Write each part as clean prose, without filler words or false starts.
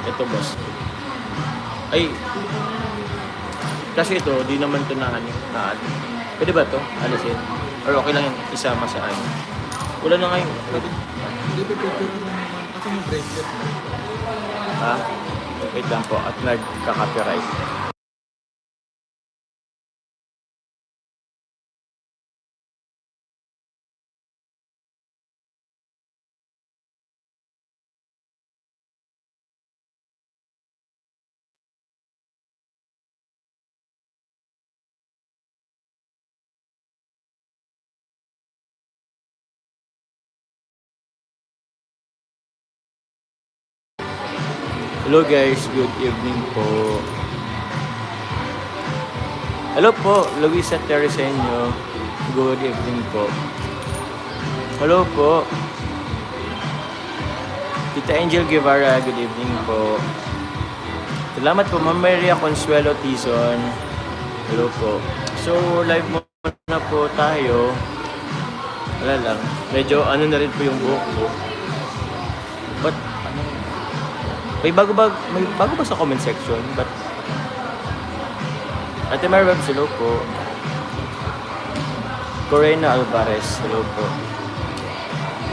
Ito, boss. Ay, kasi ito, di naman ito na ano. Pwede ba ito? Alisin? Or okay lang yung isama sa ano? Wala na ngayon. Pwede. Hindi pa picture ko naman. Kasi may bracelet na. Ha? Wait lang po. At nagka-copyright. Hello guys, good evening po. Hello po, Luisa Tereseño. Good evening po. Hello po. Tita Angel Guevara, good evening po. Salamat po, Ma'am Maria Consuelo Tizon. Hello po. So, live muna po tayo. Wala lang. Medyo ano na rin po yung buhok ko. But, ano? May bago ba sa comment section? But, Ate Maribel, hello po. Corena Alvarez, hello po.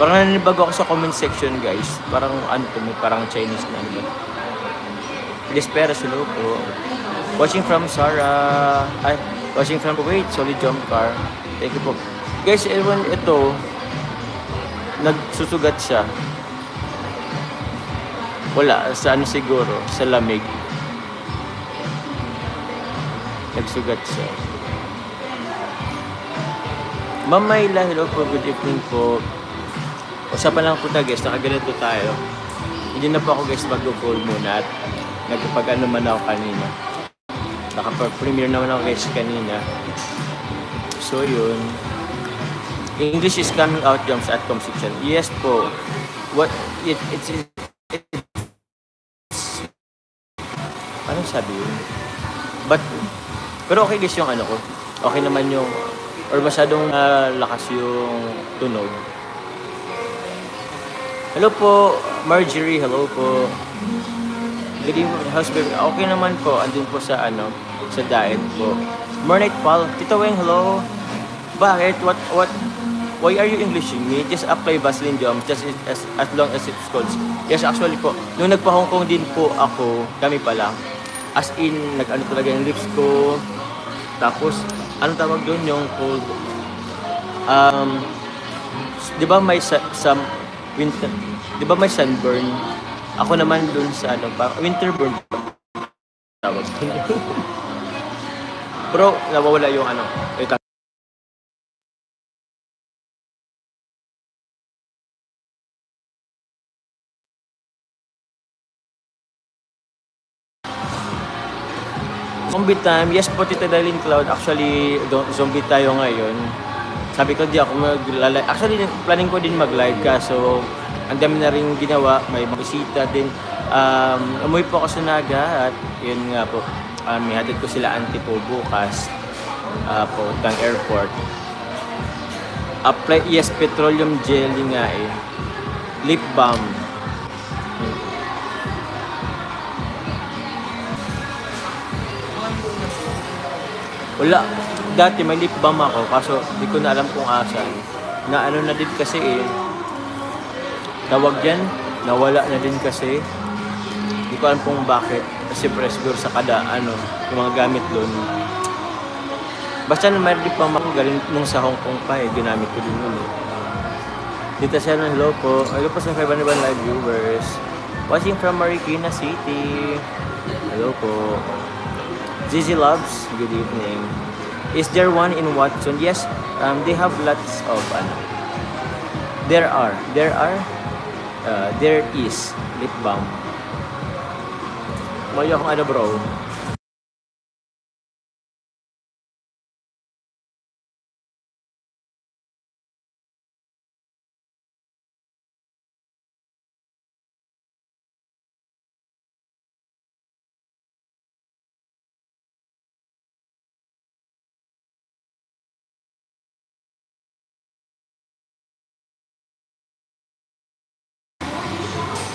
Parang naninibago ako sa comment section, guys. Parang ano to, may parang Chinese na ano. Desperas, hello po. Watching from Sarah. Ay, watching from Kuwait, Solid Jump Car. Thank you po. Guys, ewan ito, nagsusugat siya. Wala, sa ano siguro, sa lamig. Nagsugat siya. Ma'am Mayla, hello po, good evening po. Usapan lang po tayo guys, nakaganito tayo. Hindi na po ako guys mag-call muna at nagpag-ano man ako kanina. Nakapag-premiere naman ako guys kanina. So yun. English is coming out jumps at com section. Yes po. What it's anong sabi yun? But pero okay guys yung ano ko. Okay naman yung or masyadong lakas yung tunog. Hello po, Marjorie. Hello po. Good evening, house baby. Okay naman po. Andun po sa ano, sa diet po. Morning, Paul. Tito Weng, hello. Bakit? Why are you Englishing me? Just apply Vaseline jumps just as long as it's cold. Yes, actually po. Nung nagpa-Hong Kong din po ako, kami pa lang. As in, nag-ano talaga yung lips ko. Tapos, anong tawag doon? Yung cold. Di ba may some winter, di ba may sunburn? Ako naman dun sa ano, winter burn tawag. Bro, nawawala yung ano. Zombie time. Yes po, Tita Darlene Cloud. Actually, zombie tayo ngayon. Sabi ko, di ako mag-live. Actually, planning ko din mag-live kaso ang dami na rin ginawa. May bisita din. Umuwi po ako sa Naga at yun nga po. May hatid ko sila auntie po bukas po ng airport. Apply, yes, petroleum jelly nga eh. Lip balm. Wala. Dati may lip balm ako kaso di ko na alam kung asan. Na ano na din kasi eh. Tawag yan. Nawala na din kasi. Di ko alam kung bakit. Kasi siguro sa kada ano, yung mga gamit doon. Basta na may lip balm ako galing nung sa Hong Kong pa eh. Ginamit ko din yun eh. Dito siya ng hello po. Hello po sa 500 live viewers. Watching from Marikina City. Hello po. Zizi Loves, good evening. Is there one in Watson? Yes, they have lots of there is lip balm. May akong ano bro.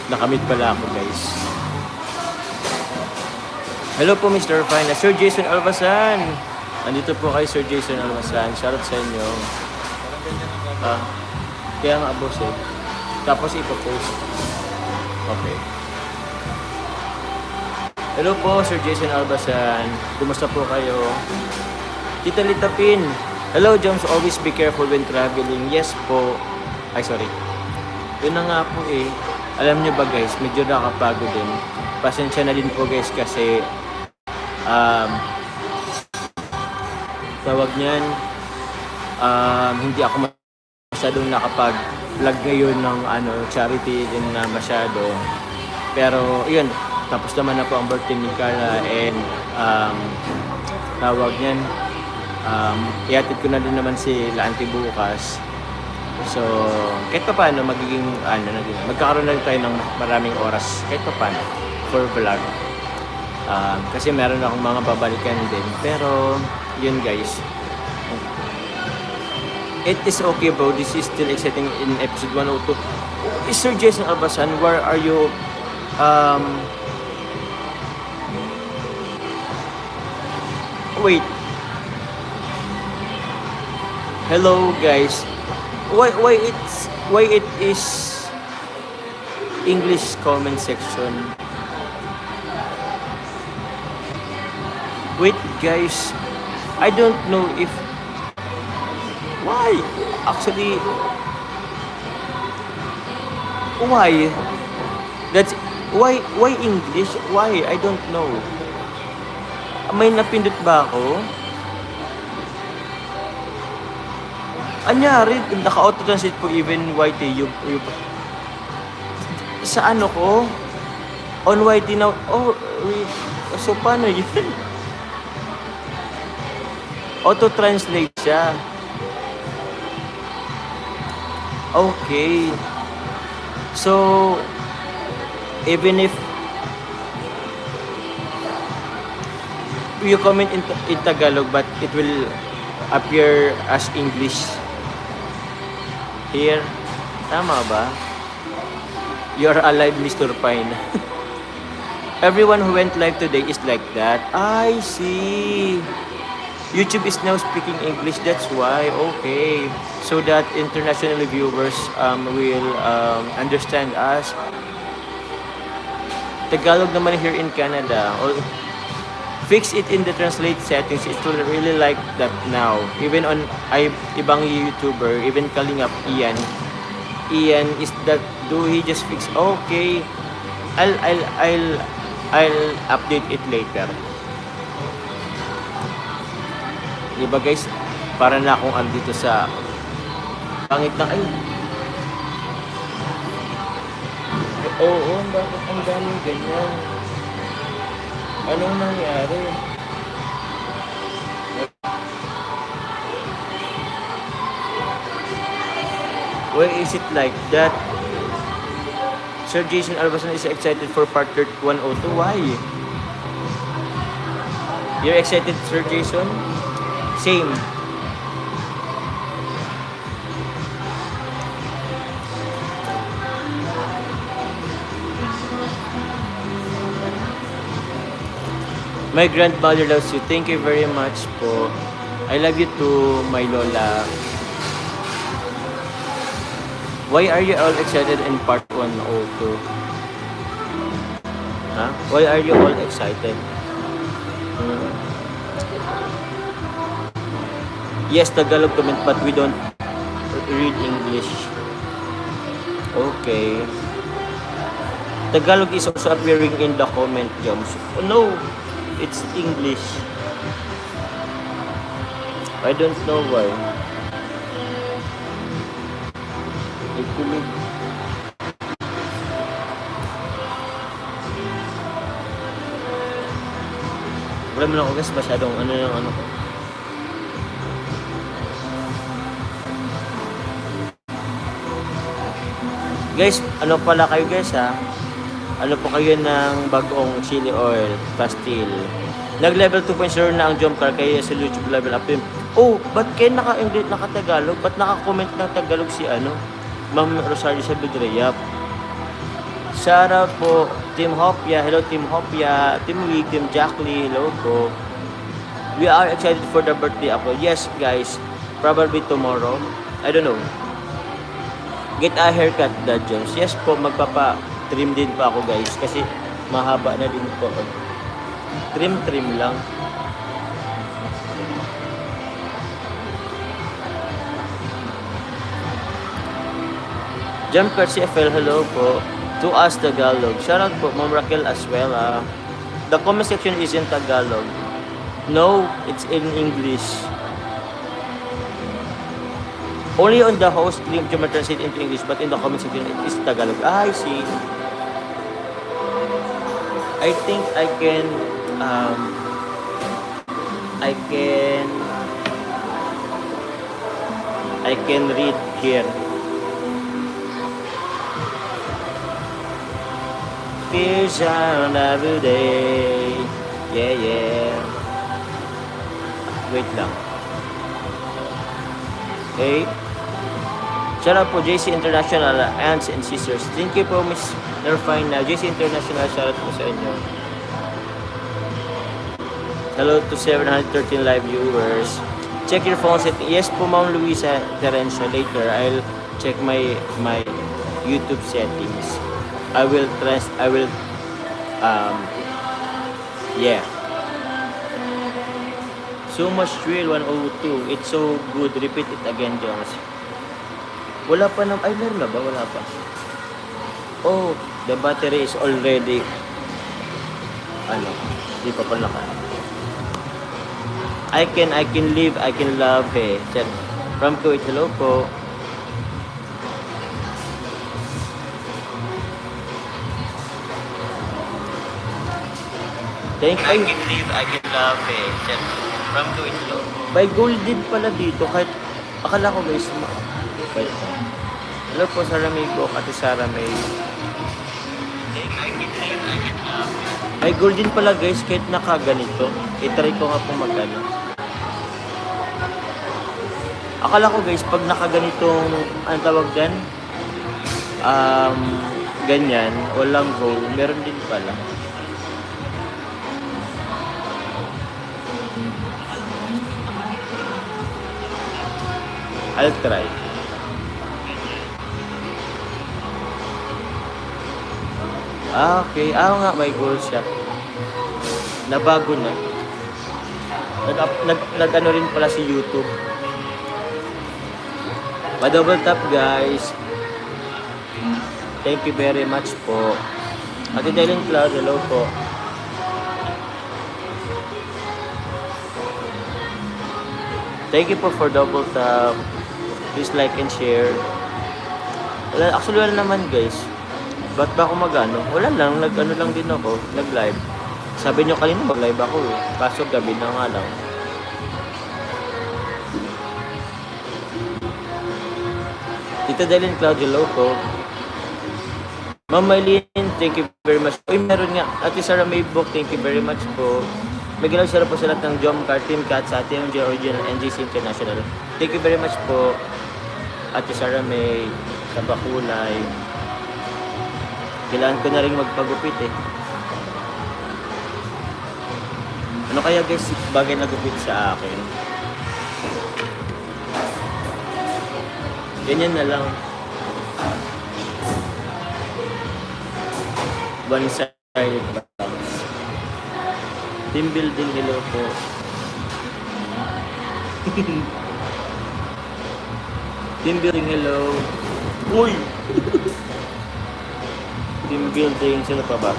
Nakamit pala ako guys. Hello po, Mr. Fine. Sir Jason Albasan. Andito po kay Sir Jason Albasan. Shoutout sa inyo. Parang ganyan ang gagawin. Ah, kaya nga, boss eh. Tapos ipopost. Okay. Hello po, Sir Jason Albasan. Kumusta po kayo? Tita Lita Pin. Hello, Joms. Always be careful when traveling. Yes po. Ay, sorry. Yun na nga po eh. Alam nyo ba guys, medyo nakapagod din. Pasensya na din po guys kasi tawag niyan, hindi ako masyadong nakapag-vlog ngayon ng charity din na masyado. Pero yun, tapos naman na po ang birthday ni Carla and tawag niyan, iatid ko na din naman si Auntie bukas. So, kahit pa paano magiging magkakaroon na rin tayo ng maraming oras kahit pa paano for vlog. Kasi meron akong mga babalikan din. Pero, yun guys. It is okay bro. This is still exciting in episode 102. Sir Jason Albasan, where are you? Wait. Hello guys. Why it is English comment section? Wait guys, I don't know if why actually why that's why English, why I don't know. May napindot ba ako? Anyari, naka-auto-translate po even YT, sa ano ko? On YT now, oh, wait, so paano yun? Auto-translate siya. Okay. So, even if you comment in Tagalog but it will appear as English here. Tama ba? You're alive, Mr. Pine. Everyone who went live today is like that. I see. YouTube is now speaking English. That's why. Okay. So that international viewers will understand us. Tagalog naman here in Canada. Fix it in the translate settings. It's really like that now. Even on ibang YouTuber, even Kalingap Ian is that, do he just fix? Okay, I'll update it later. Diba guys? Para na akong andito sa pangit na Oo, bakit ang daming ganyan? Anong nangyari? Why is it like that? Sir Jason Albasan is excited for part 102. Why? You're excited, Sir Jason? Same. My grandmother loves you. Thank you very much po. I love you too, my lola. Why are you all excited in part 102? Huh? Why are you all excited? Yes, Tagalog comment, but we don't read English. Okay. Tagalog is also appearing in the comment, Joms. Oh, no, it's English. I don't know why. Ituloy. Wala mo lang ako guys, masyadong yung ano ko. Guys, ano pala kayo guys ha? Ano po kayo ng bagong chili oil, pastil. Nag-level 2.0 na ang jump car kaya sa YouTube level up yun. Oh, ba't kayo naka-Tagalog? Ba't naka-comment ng Tagalog si Ma'am Rosario sa Bidreyap? Shout out po Team Hopia, hello Team Hopia, Team Wig, Team Jackie, hello po. We are excited for the birthday upload. Yes, guys, probably tomorrow. I don't know. Get a haircut, Dad Jones. Yes po, magpapa-trim din pa ako, guys, kasi mahaba na din po. Trim lang. Jump Card CFL, hello po. To us, Tagalog. Shoutout po, Ma'am Raquel as well. The comment section is in Tagalog. No, it's in English. Only on the host, link to translate into English, but in the comment section, it is Tagalog. I see. I think I can read here. Fears on every day. Yeah. Wait lang. Okay. Shout out po JC International, aunts and sisters. Thank you po, Miss Nerfine. JC International, shout out po sa inyo. Hello to 713 live viewers. Check your phone setting. Yes po, Ma'am Luisa Terencio. Later, I'll check my YouTube settings. Yeah. So much thrill, 102. It's so good. Repeat it again, Jones. Wala pa ay, meron na ba? Wala pa. Oh, the battery is already, di pa pala ka. I can live, I can love, eh. From Kuwait, hello po. Thank you. I can live, I can love, eh. From Kuwait, hello. By golden pala dito, kahit akala ko guys, hello po, Sarah May Bok, Ate Sarah May. May golden pala guys, kahit nakaganito. I-try ko nga po magano. Akala ko guys, pag nakaganitong, ang tawag dyan, ganyan, walang gold, meron din pala. I'll try. Okay. Nga, may gold shop. Nabago na. Nag-ano rin pala si YouTube. Pa-double tap, guys. Thank you very much po. Ate Dylan Cloud, hello po. Thank you po for double tap. Please like and share. Actually, wala naman, guys. Ba't ba ako mag-ano? Wala lang, nag-ano lang din ako, nag-live. Sabi nyo kanina mag-live ako eh. Kaso gabi na nga lang. Tita Dylan Cloud, hello po. Ma'am Maylene, thank you very much. Uy, meron nga. Ate Sarah Maybok, thank you very much po. May galaw sila po sa lahat ng Jom Car, Team Cat, sa Team Original, NGC International. Thank you very much po. Ate Sarah May, sa Bakulay. Kailangan ko na rin magpagupit eh. Ano kaya guys, bagay na gupit sa akin? Ganyan na lang. One-sided bounce. Team building, hello po. Team building, hello. Uy! Team building, sino pa ba?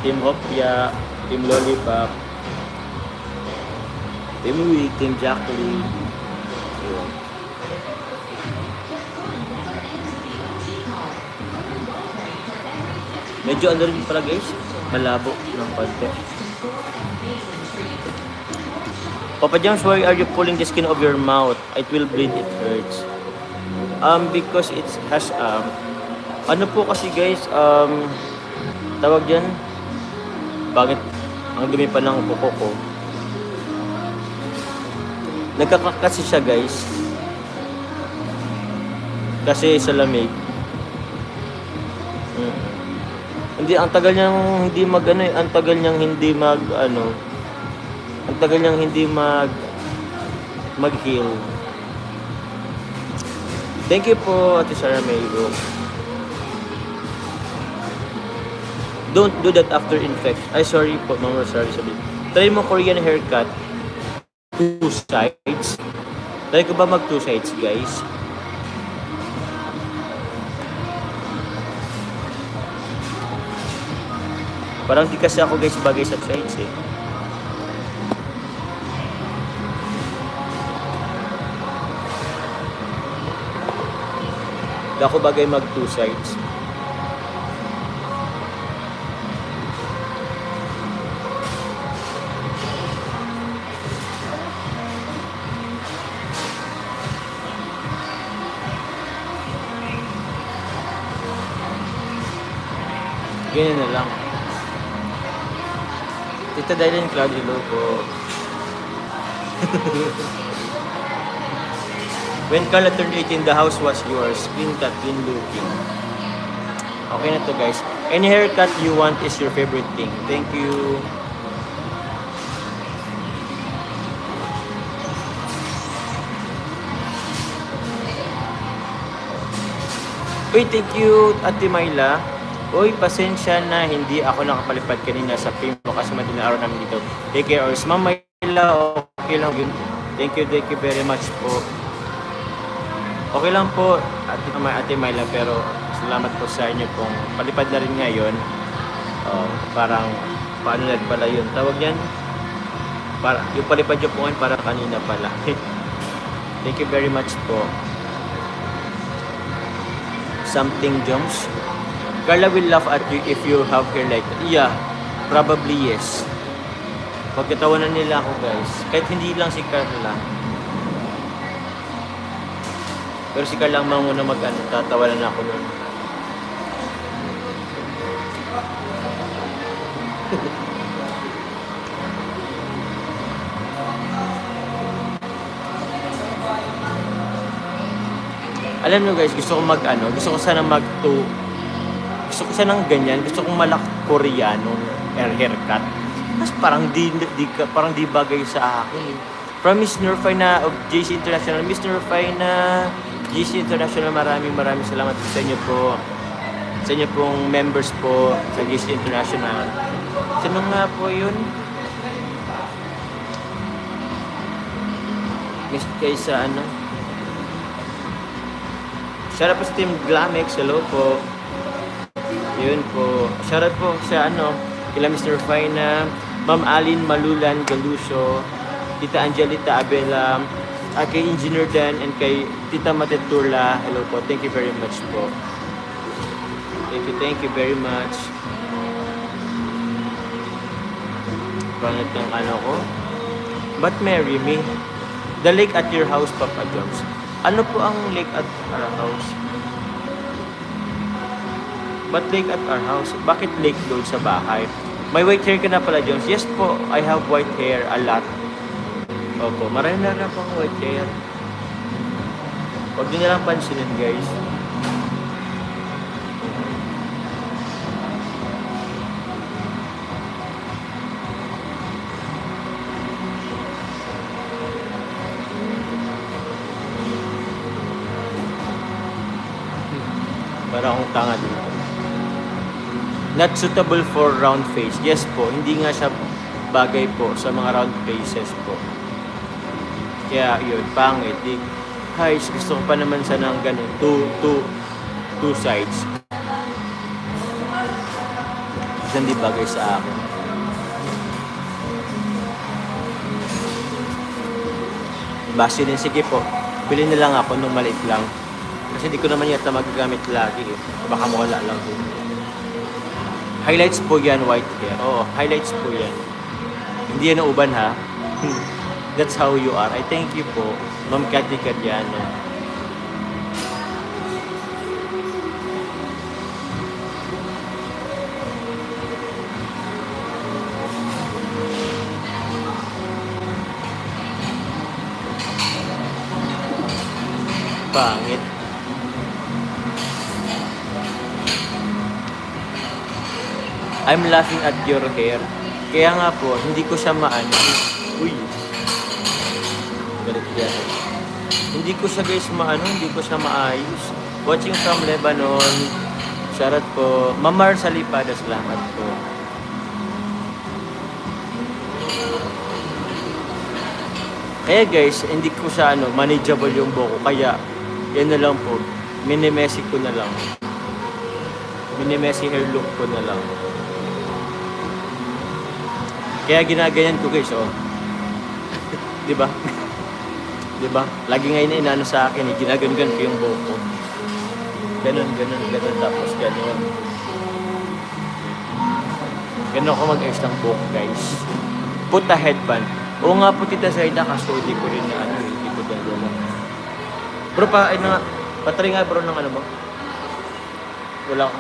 Team Hopia, Team Lollipop, Team Wig, Team Jacqueline. Ayun. Medyo ano rin pala guys, malabo ng konti. Papa James, why are you pulling the skin of your mouth? It will bleed, it hurts. Because it has ano po kasi guys, tawag dyan, bakit ang dumi pa ng kuko ko? Nagkakak kasi siya guys, kasi sa lamig. Hindi, ang tagal niyang hindi mag ano eh, ang tagal niyang hindi mag ano, ang tagal niyang hindi mag-heal. Thank you po, Ate Sarah Maygo. Don't do that after infection. Ay, sorry po, Mama Rosario. Try mo Korean haircut. 2 sides. Try ko ba mag 2 sides, guys? Parang di kasi ako, guys, bagay sa sides eh. Di ako bagay mag 2 sides. Ganyan na lang. Tita Dylan Claudio Loco. When Carla turned 18, the house was yours. Clean cut, clean looking. Okay na to, guys. Any haircut you want is your favorite thing. Thank you. Uy, thank you, Ate Myla. Uy, pasensya na hindi ako nakapalipad kanina sa film mo kasi madaling araw namin dito. Take care, ours. Ma'am Myla, okay lang yun. Thank you very much po. Okay lang po, Ate Myla, pero salamat po sa inyo pong palipad na rin ngayon. Parang, paano na pala yun? Tawag yan? Yung palipad yung po ngayon para kanina pala. Thank you very much po. Something jumps. Carla will laugh at you if you have hair like that. Yeah, probably yes. Pagkatawanan nila ako, guys. Kahit hindi lang si Carla. Pero si Carla ang muna tatawanan ako nun. Alam nyo, guys, gusto ko sanang ganyan, gusto kong malak Koreano haircut. Mas parang di bagay sa akin. From Miss Nurfina of JC International. Miss Nurfina, JC International, maraming salamat sa inyo po. Sa inyo pong members po sa JC International. Sino nga po yun? Miss kaysa ano? Shout out po sa Team Glamex, hello po. Yun po. Shout out po sa kila Mr. Fina, Ma'am Alin Malulan Galuso, Tita Angelita Abela, kay Engineer Dan, and kay Tita Mateturla, hello po. Thank you very much po. Thank you very much. Pangit ng ko. But marry me. The lake at your house, Papa Jones. Ano po ang lake at our house? But lake at our house? Bakit lake doon sa bahay? May white hair ka na pala, Jones. Yes po, I have white hair a lot. Opo, marami na pang white hair. Huwag nyo na lang pansinin, guys. Para akong tanga dito. Not suitable for round face. Yes po, hindi nga siya bagay po sa mga round faces po. Kaya yun, pangit. Guys, gusto ko pa naman sana ng ganun. Two sides. Hindi bagay sa akin. Base din, sige po. Bili na lang ako nung maliit lang. Kasi hindi ko naman yata magagamit lagi eh. Baka mawala lang din. Highlights po yan, white hair. Oo, highlights po yan. Hindi yan uban ha. That's how you are. I thank you po, Ma'am Cathy Cadiano. Pangit. I'm laughing at your hair. Kaya nga po, hindi ko siya maano. Uy. Galit yan. Hindi ko siya guys maano, hindi ko siya maayos. Watching from Lebanon. Shoutout po. Mamar Salipada, salamat po. Kaya guys, hindi ko siya manageable yung buhok ko. Kaya, yan na lang po. Minimessy ko na lang. Minimessy hair look ko na lang. Kaya ginaganyan ko guys, oh. Diba? Diba? Lagi ngayon inaano sa akin, ginaganyan ko yung buhok ko. Ganon, tapos ganon. Ganon ako mag-ayos ng buhok guys. Put a headband. Oo nga po Tita Zayda, kaso hindi ko rin na hindi ko dala. Bro, patry nga bro ng ba? Wala ko.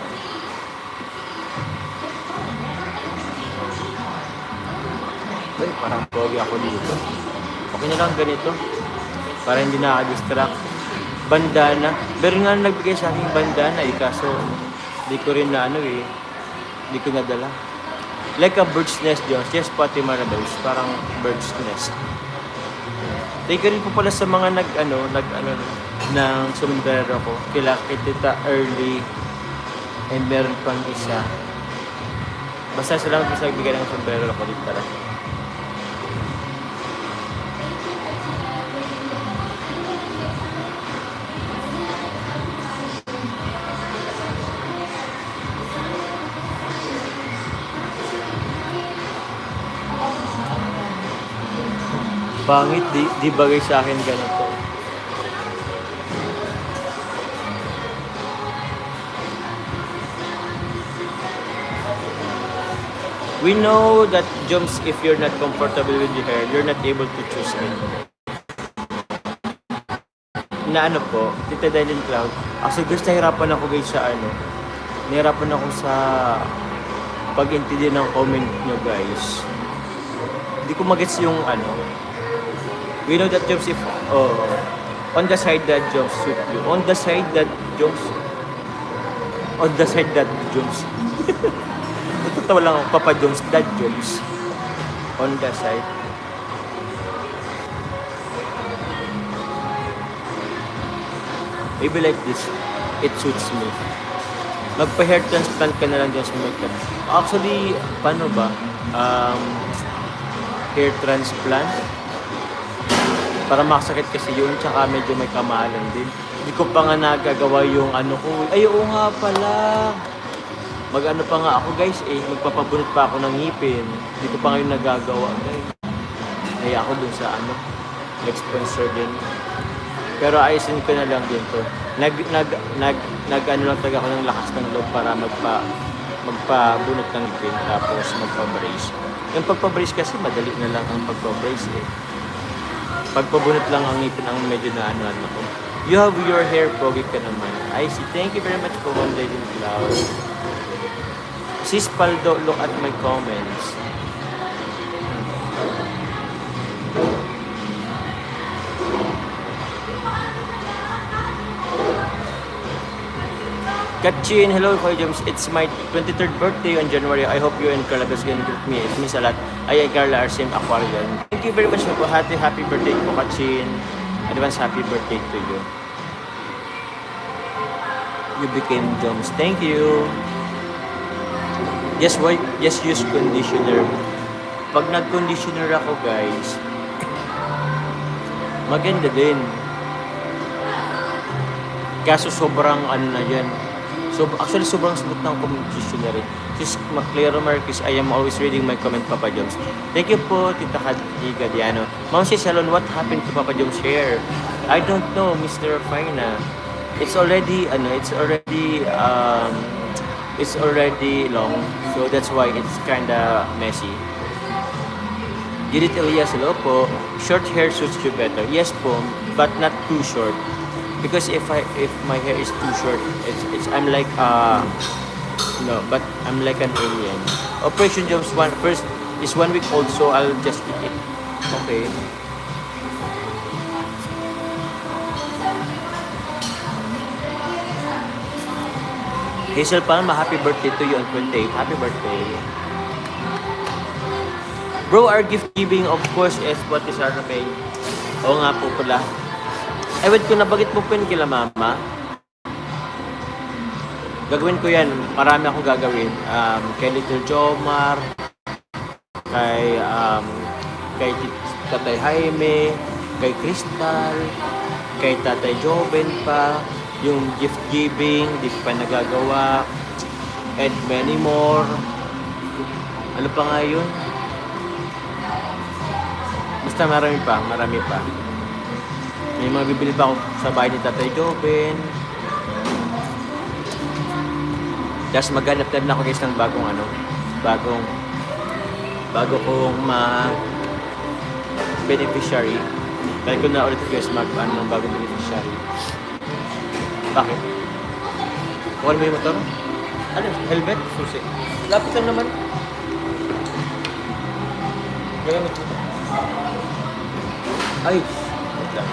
Ay, parang pogi ako dito. Okay na lang ganito. Para hindi nakaka-distract. Bandana. Pero nga nagbigay sa akin bandana kaso hindi ko rin na hindi ko nadala. Like a bird's nest, Jones. Yes, Pati Marabels. Parang bird's nest. Thank you rin po pala sa mga ng sombrero ko. Kila Tita Early. And meron pang isa. Basta salamat po sa nagbigay ng sombrero ko dito talaga. Pangit, di bagay sa akin ganito. We know that, Joms, if you're not comfortable with your hair, you're not able to choose it. Na po, Tita Dylan Cloud, kasi guys, nahirapan ako guys sa nahirapan ako sa pag-intindi ng comment nyo guys. Hindi ko magets yung We know that Joms, if on the side that Joms suit you, on the side that Joms Totoo lang ako, Papa Joms, Dad Joms, on the side. Maybe like this, it suits me. Magpa-hair transplant ka na lang dyan sa makeup. Actually, paano ba? Hair transplant? Para makasakit kasi yun, tsaka medyo may kamahalan din. Hindi ko pa nga nagagawa yung ko. Ay, oo nga pala. Mag-ano pa nga ako guys magpapabunot pa ako ng ngipin. Hindi ko pa ngayon nagagawa guys. Ay ako dun sa nag-sponsor din. Pero ayusin ko na lang din to. Nag-ano lang talaga ako ng lakas ng loob para magpabunot ng ngipin tapos magpa-brace. Yung pagpa-brace kasi madali na lang ang pagpa-brace Pagpabunot lang ang ngipin ang medyo na ako. You have your hair pogi ka naman. I see. Thank you very much for one day in cloud. Sis Paldo, look at my comments. Katchin, hello Kuya James. It's my 23rd birthday on January. I hope you and Carla can greet me. It means a lot. Ay, Carla Arsim Aquarian. Thank you very much po. Happy birthday po, Katchin. Advance happy birthday to you. You became Jones. Thank you. Just use conditioner. Pag nag-conditioner ako, guys, maganda din. Kaso sobrang na yan. So, actually, sobrang smooth ng conditioner. Sis Maclero Marquez, I am always reading my comment, Papa Jones. Thank you po, Tita Kadiga Diano. Ma'am si Salon, what happened to Papa Jones' hair? I don't know, Mr. Faina. It's already long, so that's why it's kinda messy. Judith Elias, hello po. Short hair suits you better. Yes po, but not too short. Because if my hair is too short, I'm like but I'm like an alien. Operation Jones first is 1 week old, so I'll just eat it. Okay. Hazel Palma, happy birthday to you on 28. Happy birthday. Bro, our gift giving, of course, is what is our pay. Oo nga po pala. Eh, wait ko na, bagit mo pin kila mama? Gagawin ko yan. Marami akong gagawin. Kay Little Jomar, kay Tatay Jaime, kay Crystal, kay Tatay Joven pa, yung gift giving, di pa nagagawa, and many more. Ano pa nga yun? Basta marami pa. May mga bibili pa ako sa bahay ni Tatay Joven. Tapos maghanap na ako guys ng bago kong beneficiary. Dahil ko na ulit guys ng bagong beneficiary. Bakit? Kuha mo yung motor? Ano? Helmet? Susi. Lapit lang naman. Gagamit mo. Ay! Wait lang.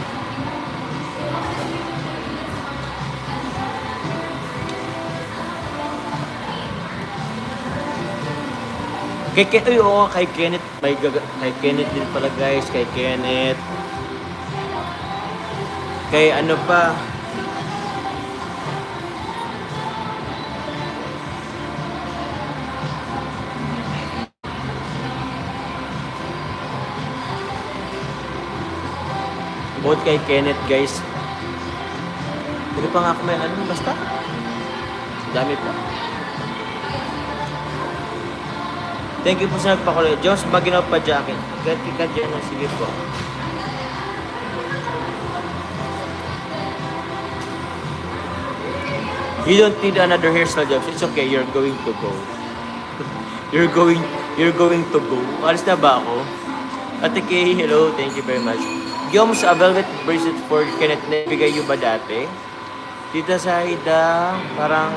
Kay Kenneth. Kay Kenneth din pala guys. Kay Kenneth. Kay ano pa. Both kay Kenneth guys. Hindi pa nga ako may basta. Dami pa. Thank you po sa nagpakulay. Diyos, maginaw pa jacket. Ka dyan na, sige po. You don't need another hairstyle, Jobs. It's okay, you're going to go. You're going to go. Alis na ba ako? Ate Kay, hello. Thank you very much. Gioms, a velvet bracelet for Kenneth. Nabigay yung ba dati? Tita Saida, parang...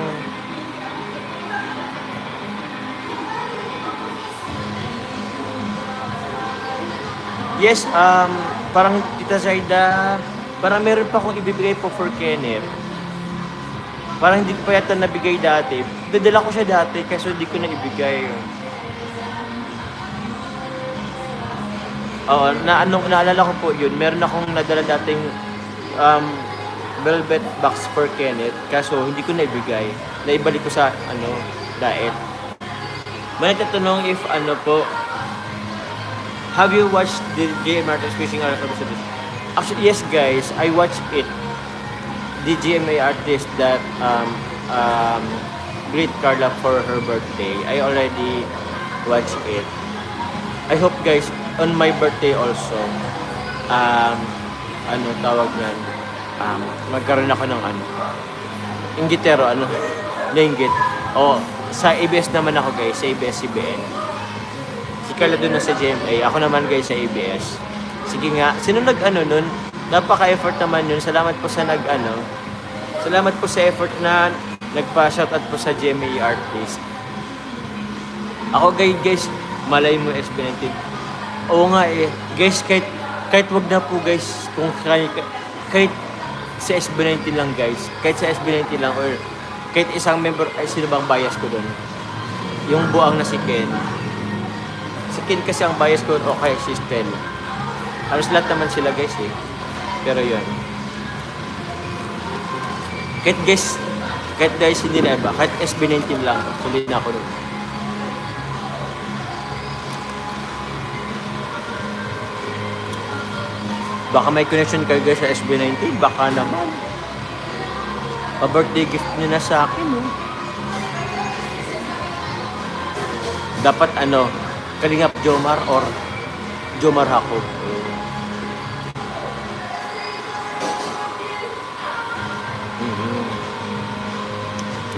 Yes, parang Tita Saida, parang meron pa akong ibibigay po for Kenneth. Parang hindi ko pa yata nabigay dati. Dadala ko siya dati, kasi hindi ko na ibigay. Oo, naalala ko po yun. Meron akong nadala dating velvet box for Kenneth, kaso hindi ko na ibigay. Naibalik ko sa, diet. May nagtatanong if, have you watched the GMA Artist Fishing episode? Actually, yes guys, I watched it. The GMA Artist that greet Carla for her birthday. I already watched it. I hope guys, on my birthday also, tawag yan, magkaroon ako ng inggitero, nainggit. Sa ABS naman ako guys, sa ABS-CBN. Si Carla doon na sa GMA, ako naman guys sa ABS. Sige nga, sino nun? Napaka-effort naman yun. Salamat po sa salamat po sa effort na nagpa-shoutout po sa GMA Artist. Ako guys, malay mo SB19. Oo nga guys, kahit wag na po guys, kung kahit sa SB19 lang guys, kahit sa SB19 lang or kahit isang member, ay sino bang bias ko doon? Yung buang na si Ken. Si Ken kasi ang bias ko, okay, si Stel. Halos lahat naman sila guys Pero yun. Kahit guys hindi na iba, kahit SB19 lang, hindi na ako doon. Baka may connection kayo guys sa SB19, baka naman. Pa-birthday gift nyo na sa akin, Dapat Kalingap Jomar or Jomar Hako.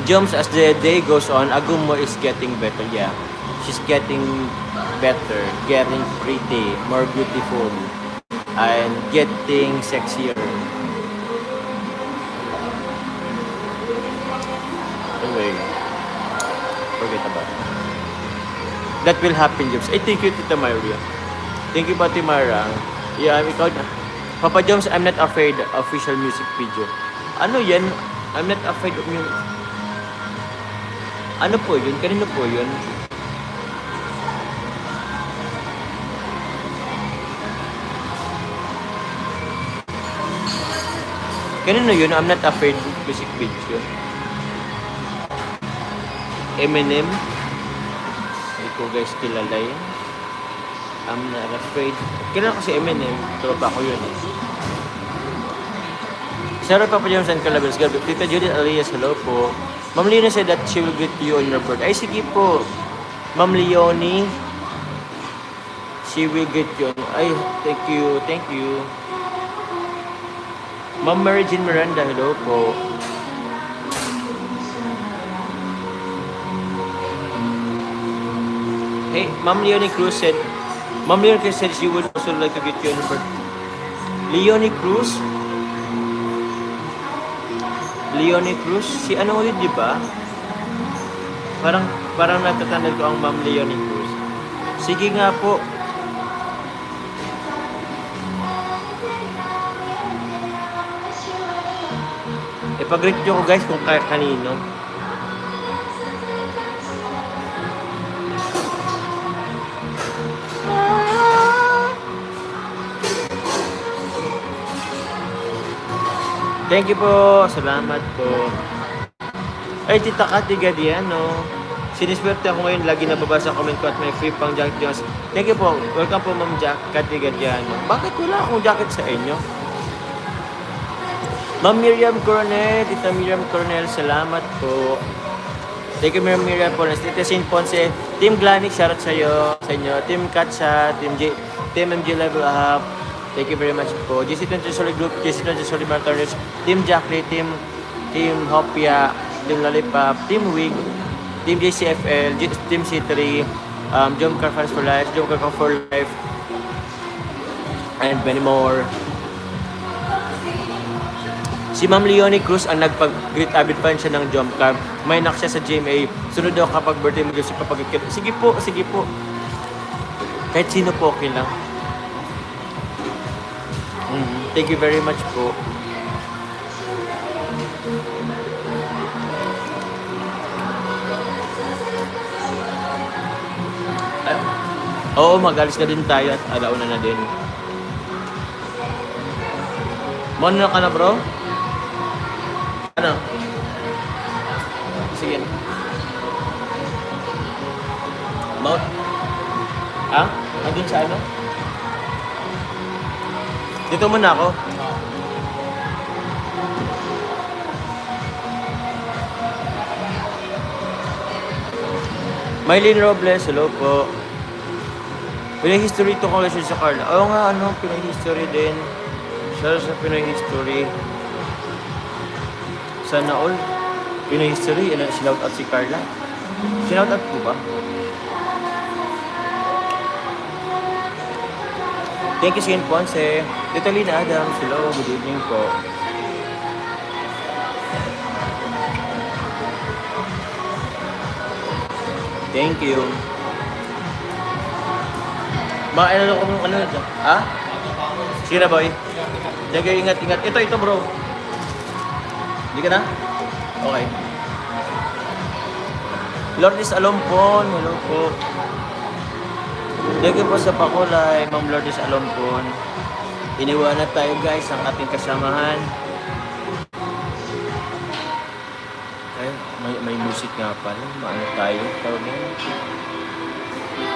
Joms, as the day goes on, Agumo is getting better. Yeah, she's getting better, getting pretty, more beautiful, and getting sexier. Anyway, forget about it. That will happen, Joms. Thank you, Tita Maria. Thank you, Pati Mara. Yeah, Papa Joms, I'm not afraid of official music video. Ano yan? I'm not afraid of music. Ano po yun? Kanino po yun? Kanino yun? I'm not afraid music video. Eminem. Hindi ko guys kilala yun. I'm not afraid. Kilala ko si Eminem. Tropa ko yun eh. Sarah Papa Johnson Calabas. Tita Judith Alias, hello po. Ma'am Leonie said that she will greet you on your birthday. Ay, sige po. Ma'am Leonie. She will greet you. Ay, thank you. Thank you. Ma'am Mary Jean Miranda, hello po. Hey, Ma'am Leonie Cruz said she would also like to greet you on your birthday. Leonie Cruz? Leonie Cruz? Si ano ulit, di ba? Parang natatandaan ko ang Ma'am Leonie Cruz. Sige nga po. Ipag-greet nyo ko guys kung kanino. Thank you po. Salamat po. Ay, Tita Cathy Gadiano. Siniswerte ako ngayon. Lagi nababasa comment ko at may free pang jacket Jones. Thank you po. Welcome po, Ma'am Cathy Gadiano. Bakit wala akong jacket sa inyo? Ma'am Miriam Coronel. Tita Miriam Coronel, salamat po. Thank you, Miriam Coronel. Tita Saint Ponce. Team Glanik, shoutout sa inyo. Team Katsa. Team MG Level Up. Thank you very much po. GC20 Solid Group, GC20 Solid Marathoners, Team Jackley, Team Hopia, Team Lollipop, Team Wig, Team JCFL, Team C3, Jom Car Fans for Life, Jom Car for Life, and many more. Si Ma'am Leonie Cruz ang nagpag-greet abit pa siya ng Jom Car. May nak siya sa GMA. Sunod daw kapag birthday mo si papagkikit. Sige po, sige po. Kahit sino po okay lang. Thank you very much po. Oo, mag-alis na din tayo at alauna na din. Mano ka na bro? Ano? Sige. Mount? Ah? Andun sa ano? Dito muna ako. Mylene Robles, hello po. Pinoy History to congratulations sa Carla. Oo nga, Pinoy History din. Shout sa Pinoy History. Sana all. Pinoy History, sinout out si Carla. Sinout out po ba? Thank you, Saint Ponce. Tita Lina Adams, hello, good evening po. Thank you. Ano kung ano na? Ha? Sige na, boy. Sige, ingat. Ito bro. Hindi ka na? Okay. Lourdes Alompon, hello po. Thank you po sa pakulay, Ma'am Lourdes Alompon. Iniwanan tayo guys ang ating kasamahan. Ay, may music nga pala. Maano tayo?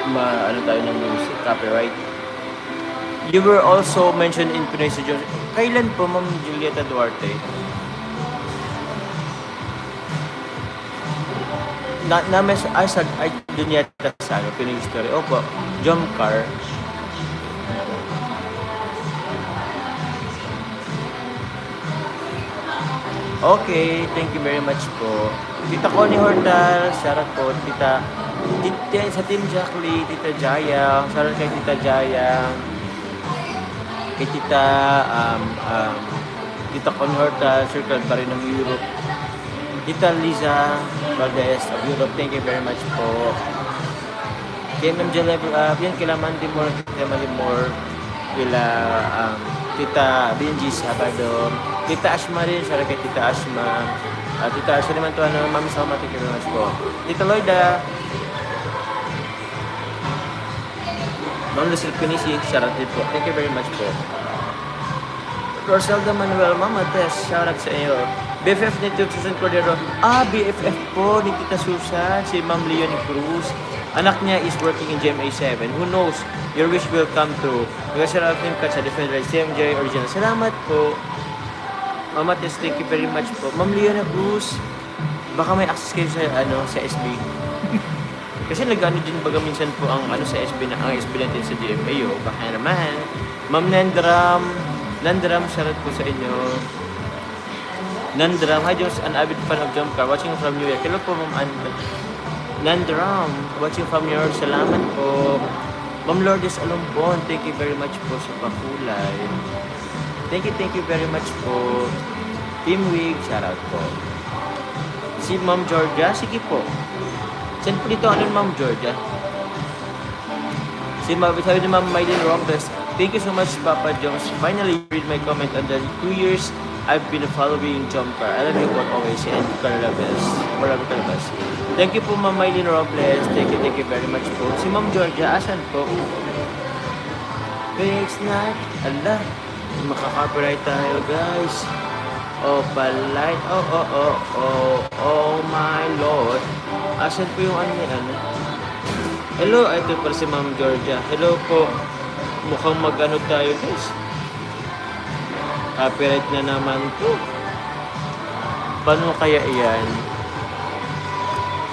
Maano tayo ng music? Copyright. You were also mentioned in Pinoy sa Diyos. Kailan po, Ma'am Julieta Duarte? Ay, dun yata sa Pinoy History. Opo, Jom Car. Okay, thank you very much po. Tita Connie Hortal, shoutout po. Tita sa Team Jackley, Tita Jaya, shoutout kay Tita Jaya. Kay Tita Connie Hortal, Circle pa rin ng Europe. Tita Liza Valdez of Europe, thank you very much po. KMMJ Level Up, yan kila Mandimore, kila Tita Benji Sabado, Tita Ashma rin, shoutout kay Tita Ashma. Tita Arsa naman to, Ma'am Salma, thank you very much po. Tita Lloyda, Ma'am Lucille Pinisi, shoutout din po. Thank you very much po. Rosalda Manuel, Mama Tess, shoutout sa iyo. BFF ni Tito Susan Cordero. BFF po ni Tita Susan, si Ma'am Leonie Cruz. Anak niya is working in GMA 7. Who knows, your wish will come true. Nag-shoutout din ka sa Defender CMJ Original. Salamat po. Mama Tess, thank you very much po. Ma'am Leonie Cruz, baka may access kayo sa, sa SB. Kasi nag-ano din baga minsan po ang sa SB na ang SB natin sa GMA. Baka naman. Ma'am Nandram, shoutout po sa inyo. Nandram, hi Jones, an avid fan of jump car, watching from New York. Hello po, Ma'am Nandram, watching from New York. Salamat po. Ma'am Lourdes Alumbon, thank you very much po sa pakulay. Thank you very much po. Team Wig, shoutout po. Si Ma'am Georgia, sige po. Saan po dito, Ma'am Georgia? Sabi ni Ma'am Maylin Robles, thank you so much, Papa Jones. Finally, read my comment on the 2 years I've been following Jumper. I love you all always and Carlabes. Thank you po, Ma'am Maylin Robles. Thank you very much po. Si Ma'am Georgia, asan po? Fix night. Allah, makaka-copyright tayo, guys. Oh, palite. Oh my Lord. Asan po yung Hello, ito pa si Ma'am Georgia. Hello po. Mukhang mag-ano tayo, guys. Copyright na naman po. Paano kaya iyan?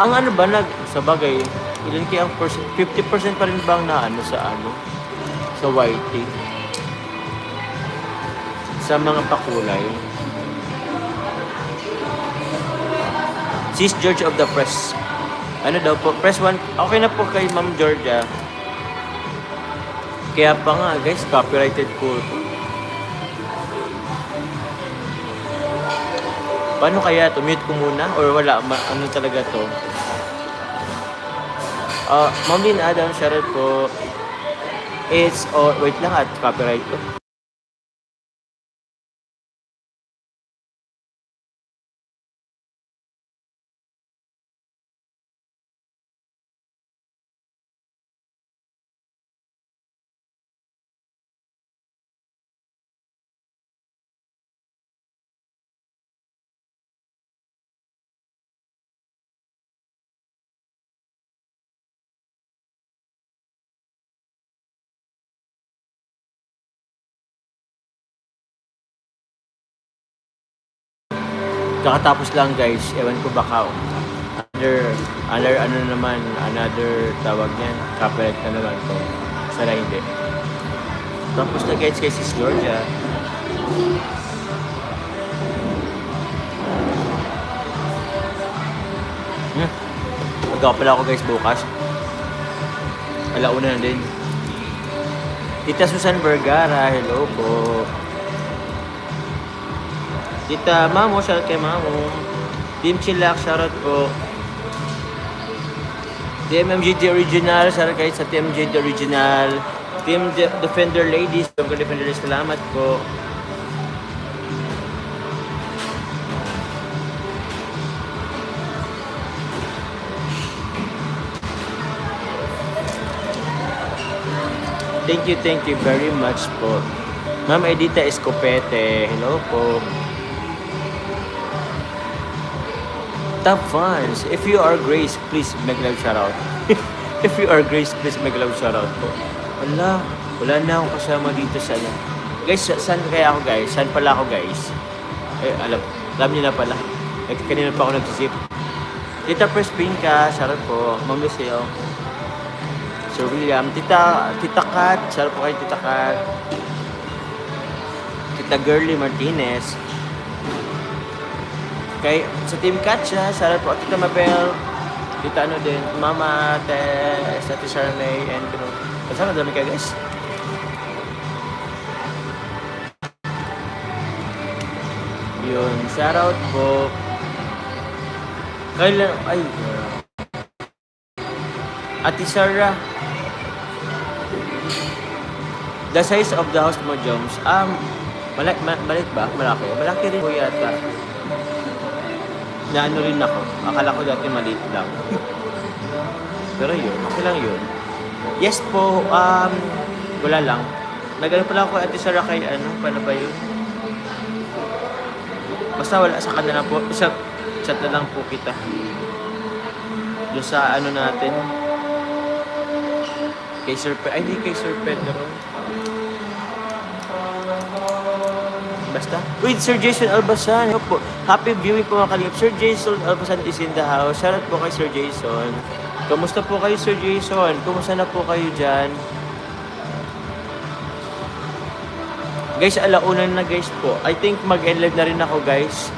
Ang ba sa bagay, ilan kaya ang percent? 50% pa rin bang na sa YT? Sa mga pakulay. Sis George of the Press. Ano daw po? Press 1. Okay na po kay Ma'am Georgia. Kaya pa nga guys, copyrighted po. Paano kaya? Mute ko muna? Or wala? Ano talaga to? Ma'am Lynn Adam, shoutout po. Wait lang at copyright to. Kakatapos lang guys, ewan ko baka another tawag niyan, copyright na naman to. Sana hindi. Tapos na guys kay Sis Georgia. Magawa pala ako guys bukas. Alauna na din. Tita Susan Vergara, hello po. Tita Mamo, shoutout kay Mamo. Team Chilak, shoutout po. Team MGT Original, shoutout kayo sa Team MGT Original. Team Defender Ladies, Team Defender Ladies, salamat po. Thank you very much po. Ma'am Edita Escopete, hello po. Top fans, if you are Grace, please make love shoutout. If you are Grace, please make love shoutout po. Wala na akong kasama dito sa Guys, saan kaya ako guys? Saan pala ako guys? Alam niyo na pala. Kanina pa ako nagsisip. Tita Prespinka, shoutout po. Ma'am Lucille. Sir William. Tita Kat, shoutout po kay Tita Kat. Tita Girly Martinez. Kay sa Team Katja, shoutout po Tita Mabel, Tita din, Mama Tess, Ate Charmaine, and kasama dami kayo guys. Yun, shoutout po. Kailan, Ate Sarah. The size of the house mo, Joms. Maliit ba? Malaki. Malaki rin po yata. na ano rin ako. Akala ko dati maliit lang. Pero yun, okay lang yun. Yes po, wala lang. Nagano pala ako Ate Sarah kay ano, paano ba yun? Basta wala sa kanila po, chat na lang po kita. Doon sa ano natin. Kay Sir Pedro, ay di kay Sir Pedro. Basta. Wait, Sir Jason Albasan. Hello po. Happy viewing po mga kalingap. Sir Jason Albasan is in the house. Shoutout po kay Sir Jason. Kamusta po kayo, Sir Jason? Kumusta na po kayo dyan? Guys, alauna na guys po. I think mag-end live na rin ako guys.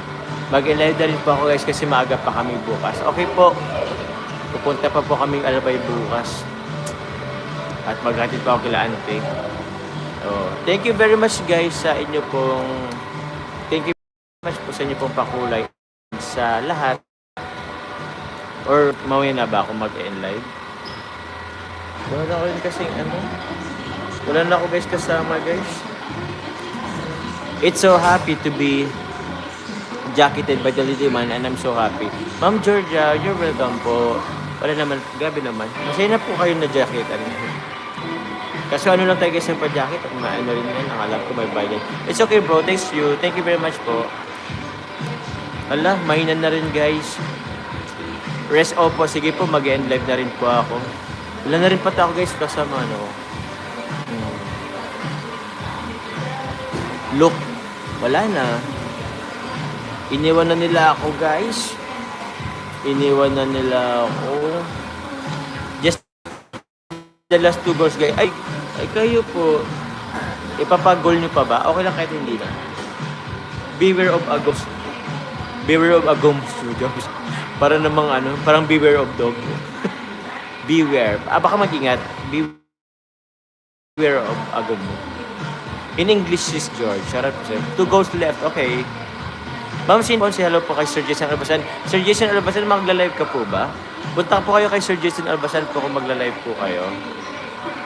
Mag-end live na rin po ako guys kasi maaga pa kami bukas. Okay po. Pupunta pa po kaming Albay bukas. At maghatid pa ako kila Ante. Oh, thank you very much guys sa inyo pong thank you very much po sa inyo pong pakulay sa lahat. Or mawin na ba ako mag-end live? Wala na ako rin kasing ano. Wala na ako guys kasama guys. It's so happy to be jacketed by the Lady Man and I'm so happy. Ma'am Georgia, you're welcome po. Wala naman, gabi naman. Masaya na po kayo na jacketan. Kasi ano lang tayo guys yung pa-jacket at ano rin yan, ang alam ko may bayad. It's okay bro, thanks you. Thank you very much po. Ala, mainan na rin guys. Rest po, sige po, mag-end live na rin po ako. Wala na rin pata ako guys kasama ano. Look, wala na. Iniwan na nila ako guys. Iniwan na nila ako. Just the last 2 goals guys. Ay kayo po. Ipapag-goal nyo pa ba? Okay lang kahit hindi na. Beware of a ghost. Beware of a ghost studios. Para namang ano, parang beware of dog. Beware. Baka mag-ingat. Beware of a ghost. In English, sis George. Shout out po sa'yo. 2 goals left. Okay. Ma'am Sinpon, hello po kay Sir Jason Albasan. Sir Jason Albasan, magla-live ka po ba? Punta po kayo kay Sir Jason Albasan po kung magla-live po kayo.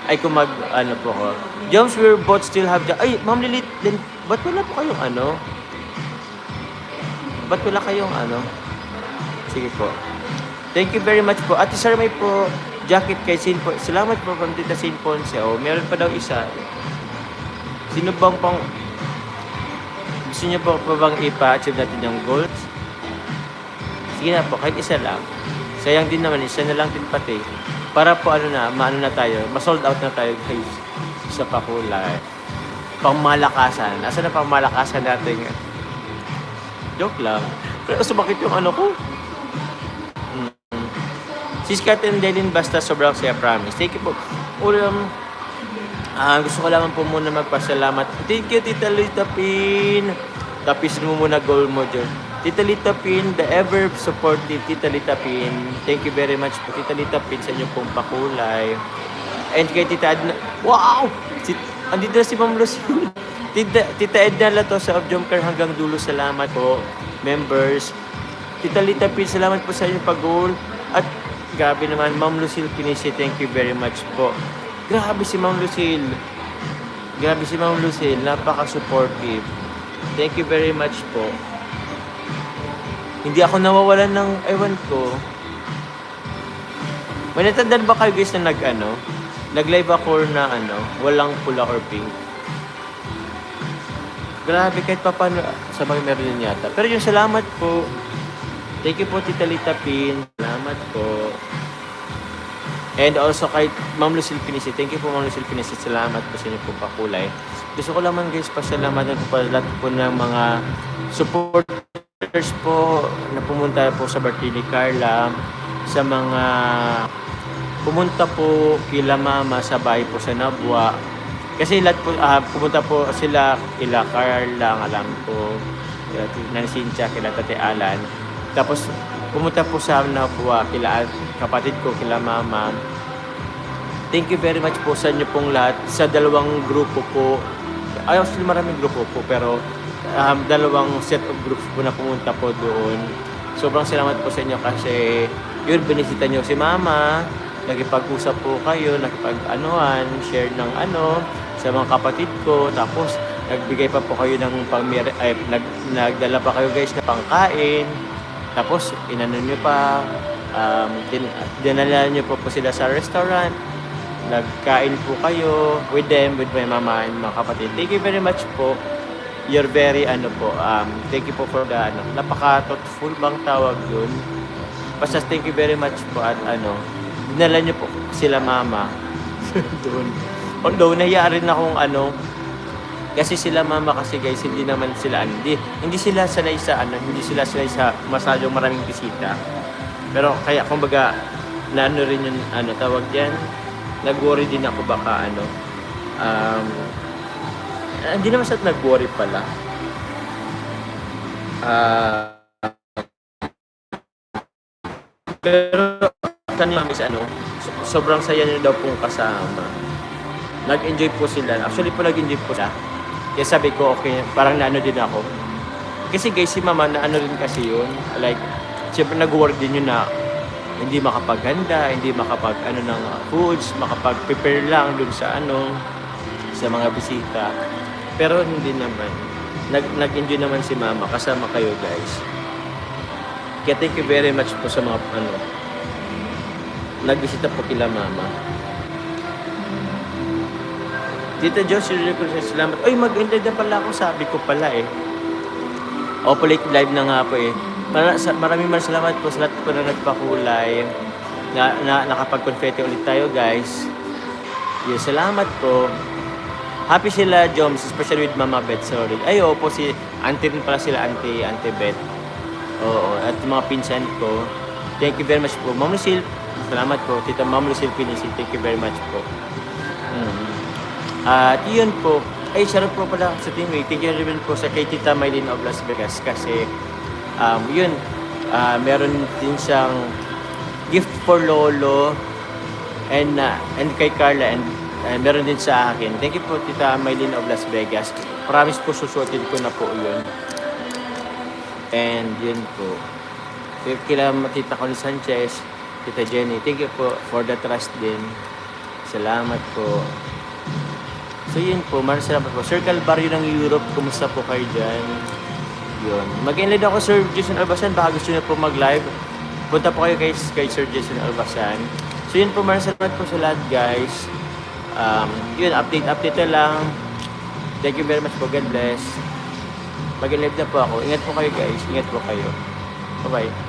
Ay, kung ano po ko. Jones, we're both still have the... Ay, Ma'am Lilit, ba't wala po kayong ano? Ba't wala kayong ano? Sige po. Thank you very much po. Ate Sir, may po jacket kay Sinpon. Salamat po, Ma'am Tita Sinpon. Oh, meron pa daw isa. Sino bang pang... Gusto niyo po pa bang ipa-achieve natin yung goals? Sige na po, kahit isa lang. Sayang din naman, isa na lang din pati. Para po ano na, maano na tayo, ma-sold out na tayo guys sa pakulay. Pangmalakasan. Asa na pangmalakasan natin? Joke lang. Pero sumakit yung ano ko. Sis Kat and Delin, basta sobrang saya, promise. Thank you po. Gusto ko lang po muna magpasalamat. Thank you, Tita Lita Pin. Tapis mo muna goal mo dyan. Tita Lita Pin, the ever supportive Tita Lita Pin. Thank you very much po, Tita Lita Pin, sa inyo pong pakulay. And kay Tita Edna, wow! Andito na si Ma'am Lucille. Tita Edna Lato sa Objomcar hanggang dulo, salamat po. Members. Tita Lita Pin, salamat po sa inyong pag-goal. At grabe naman, Ma'am Lucille Pinisi, thank you very much po. Grabe si Ma'am Lucille. Grabe si Ma'am Lucille. Napaka-supportive. Thank you very much po. Hindi ako nawawalan ng ewan ko. May natandaan ba kayo guys na nag-live ako na walang pula or pink? Grabe, kahit pa paano, sabay meron din yata. Pero yung salamat po. Thank you po, Tita Lita Pin. Salamat po. And also kay Ma'am Lucille Pinisi. Thank you po, Ma'am Lucille Pinisi. Salamat po sa inyo po pakulay. Gusto ko naman guys, pasalamatan po pala lahat po ng mga supporters po na pumunta po sa birthday ni Carla. Sa mga pumunta po kila Mama sa bahay po sa Nabwa. Kasi lahat po, pumunta po sila kila Carla, alam ko, kila Cynthia, kila Tate Alan. Tapos pumunta po sa Nabwa, kila kapatid ko, kila Mama. Thank you very much po sa inyo pong lahat. Sa dalawang grupo po, actually maraming grupo po, pero dalawang set of groups po na pumunta po doon. Sobrang salamat po sa inyo kasi yun, binisita nyo si Mama, nagipag-usap po kayo, nakipag-anuhan, share ng sa mga kapatid ko, tapos nagbigay pa po kayo ng nagdala pa kayo guys na pangkain. Tapos, inano nyo pa, dinala nyo po sila sa restaurant, nagkain po kayo with them, with my mama and mga kapatid. Thank you very much po. You're very, thank you po for the, napaka-thoughtful bang tawag yun. Basta thank you very much po at dinala nyo po sila mama doon. Although, nahiya rin akong kasi sila mama kasi guys, hindi naman sila, hindi sila sanay sa, hindi sila sanay sa masyadong maraming bisita. Pero kaya kumbaga, naano rin yung, tawag dyan, nag-worry din ako baka, hindi naman siya nag-worry pala. Pero kanina is sobrang saya niyo daw pong kasama. Nag-enjoy po sila. Actually po nag-enjoy po sila. Kaya sabi ko okay, parang naano din ako. Kasi guys si mama naano rin kasi yun. Like, siyempre nag-work din yun na hindi makapaghanda, hindi makapag ng foods, makapag-prepare lang dun sa sa mga bisita. Pero hindi naman. Nag-enjoy naman si mama kasama kayo guys. Kaya thank you very much po sa mga nagbisita po kila mama. Tita Josie, salamat. Ay, mag-end na pala ako. Sabi ko pala eh. Operate live na nga po eh. Maraming salamat po sa lahat po na nagpakulay. Nakapag-confetti ulit tayo guys. Yes, salamat po. Happy sila, Joms, especially with Mama Beth, sorry. Ay, opo, si auntie rin pala sila, auntie Beth. Oo, at mga pinsan ko. Thank you very much po. Ma'am Lucille, salamat po. Tita Ma'am Lucille Pinisi, thank you very much po. At yun po, ay sarap po pala sa teammate. Thank you rin po sa kay Tita Maylin of Las Vegas kasi yun, meron din siyang gift for Lolo and kay Carla and meron din sa akin. Thank you po Tita Maylin of Las Vegas. Promise po susuotin ko na po yun. And yun po. Kila Tita Connie Sanchez, Tita Jenny, thank you po for the trust din. Salamat po. So yun po, maraming salamat po. Sir Calvario ng Europe, kumusta po kayo dyan? Yun. Mag-enlid ako Sir Jason Albasan, baka gusto niyo po mag-live. Punta po kayo kay Sir Jason Albasan. So yun po, maraming salamat po sa lahat guys. Yun, update na lang. Thank you very much po, God bless. Mag-enlid na po ako. Ingat po kayo guys, ingat po kayo. Bye-bye.